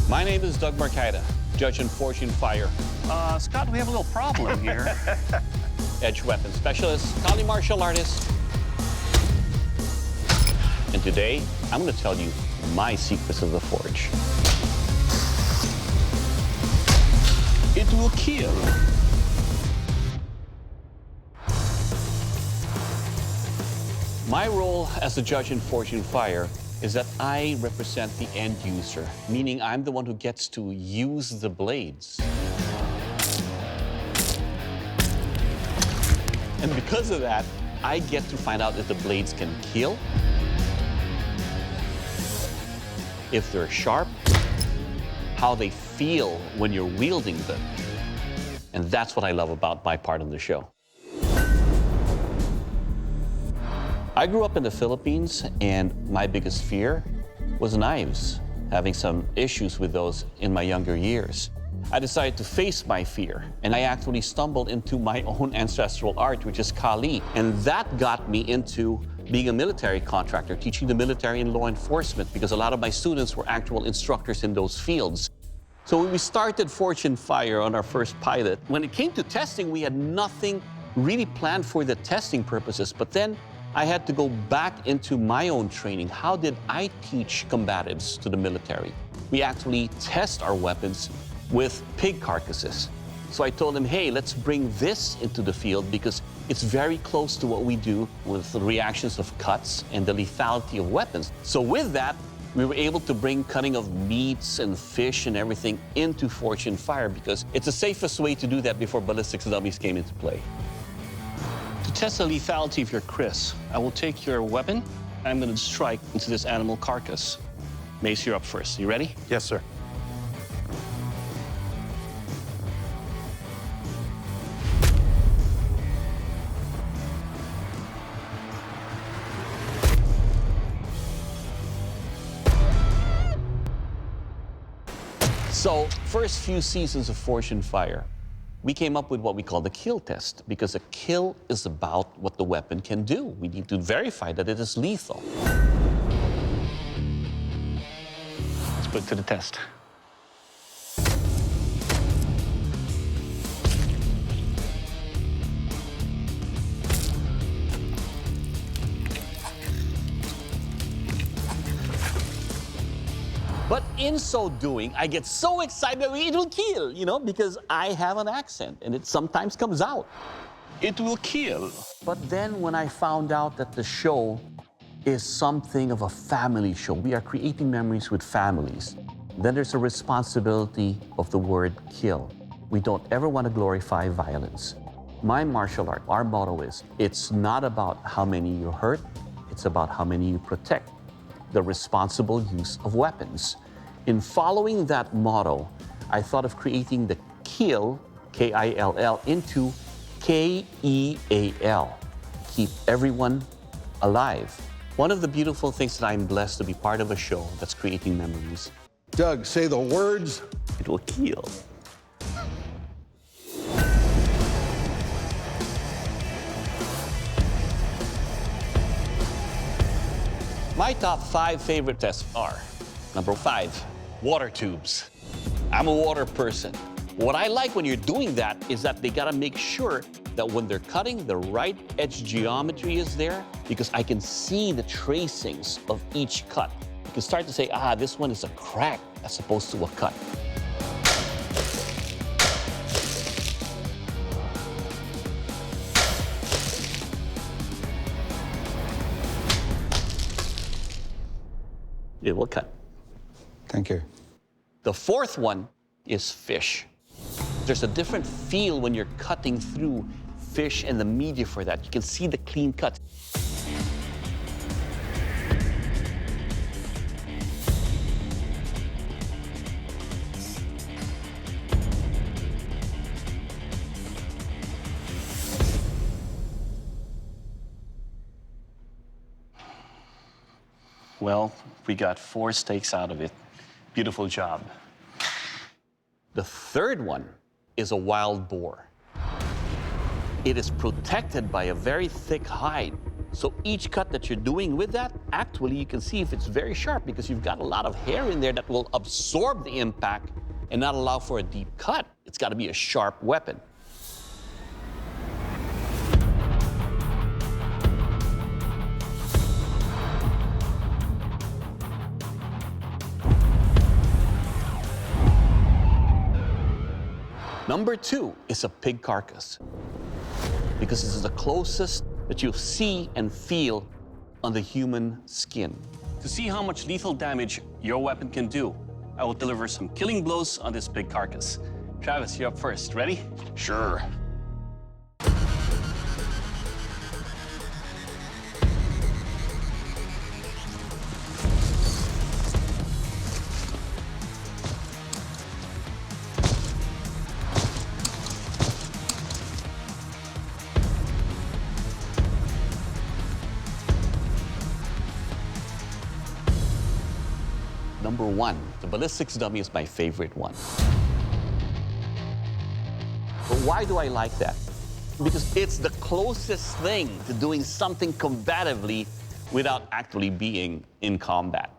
My name is Doug Marcaida, judge in Fortune Fire. Scott, we have a little problem here. Edge weapon specialist, Kali martial artist. And today, I'm going to tell you my secrets of the forge. It will kill. My role as a judge in Fortune Fire is that I represent the end user, meaning I'm the one who gets to use the blades. And because of that, I get to find out if the blades can kill, if they're sharp, how they feel when you're wielding them. And that's what I love about my part of the show. I grew up in the Philippines, and my biggest fear was knives, having some issues with those in my younger years. I decided to face my fear, and I actually stumbled into my own ancestral art, which is Kali. And that got me into being a military contractor, teaching the military and law enforcement, because a lot of my students were actual instructors in those fields. So when we started Fortune Fire on our first pilot, when it came to testing, we had nothing really planned for the testing purposes, but then I had to go back into my own training. How did I teach combatives to the military? We actually test our weapons with pig carcasses. So I told them, hey, let's bring this into the field because it's very close to what we do with the reactions of cuts and the lethality of weapons. So with that, we were able to bring cutting of meats and fish and everything into Fortune Fire because it's the safest way to do that before ballistics dummies came into play. To test the lethality of your Chris, I will take your weapon, and I'm going to strike into this animal carcass. Mace, you're up first. You ready? Yes, sir. So, first few seasons of Fortune Fire, we came up with what we call the KEAL test, because a kill is about what the weapon can do. We need to verify that it is lethal. Let's put it to the test. But in so doing, I get so excited that it will kill, you know, because I have an accent and it sometimes comes out. It will kill. But then when I found out that the show is something of a family show, we are creating memories with families, then there's a responsibility of the word kill. We don't ever want to glorify violence. My martial art, our motto is, it's not about how many you hurt, it's about how many you protect. The responsible use of weapons. In following that motto, I thought of creating the KEAL, K-I-L-L, into K-E-A-L. Keep everyone alive. One of the beautiful things that I'm blessed to be part of a show that's creating memories. Doug, say the words. It will kill. My top 5 favorite tests are, number 5, water tubes. I'm a water person. What I like when you're doing that is that they gotta make sure that when they're cutting, the right edge geometry is there, because I can see the tracings of each cut. You can start to say, ah, this one is a crack as opposed to a cut. It will cut. Thank you. The fourth one is fish. There's a different feel when you're cutting through fish and the media for that. You can see the clean cut. Well, we got 4 steaks out of it. Beautiful job. The third one is a wild boar. It is protected by a very thick hide, So each cut that you're doing with that, actually you can see if it's very sharp because you've got a lot of hair in there that will absorb the impact and not allow for a deep cut. It's got to be a sharp weapon. Number 2 is a pig carcass, because this is the closest that you'll see and feel on the human skin. To see how much lethal damage your weapon can do, I will deliver some killing blows on this big carcass. Travis, you're up first. Ready? Sure. Number 1, the ballistics dummy is my favorite one. But why do I like that? Because it's the closest thing to doing something combatively without actually being in combat.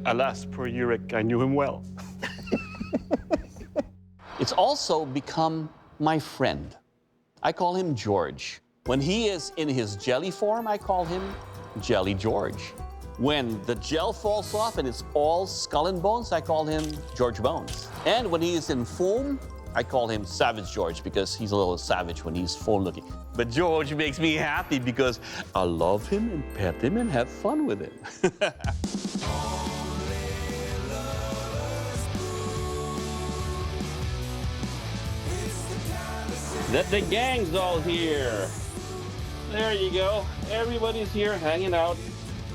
Alas, poor Yurik, I knew him well. It's also become my friend. I call him George. When he is in his jelly form, I call him Jelly George. When the gel falls off and it's all skull and bones, I call him George Bones. And when he is in foam, I call him Savage George because he's a little savage when he's foam looking. But George makes me happy because I love him and pet him and have fun with him. That the gang's all here. There you go. Everybody's here hanging out.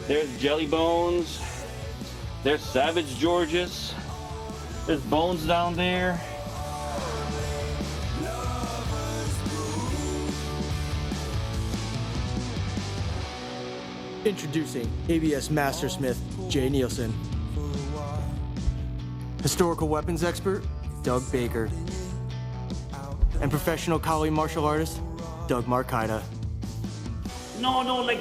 There's Jelly Bones. There's Savage Georges. There's Bones down there. Introducing ABS Mastersmith Jay Nielsen. Historical weapons expert Doug Baker. And professional Kali martial artist Doug Marcaida. No, like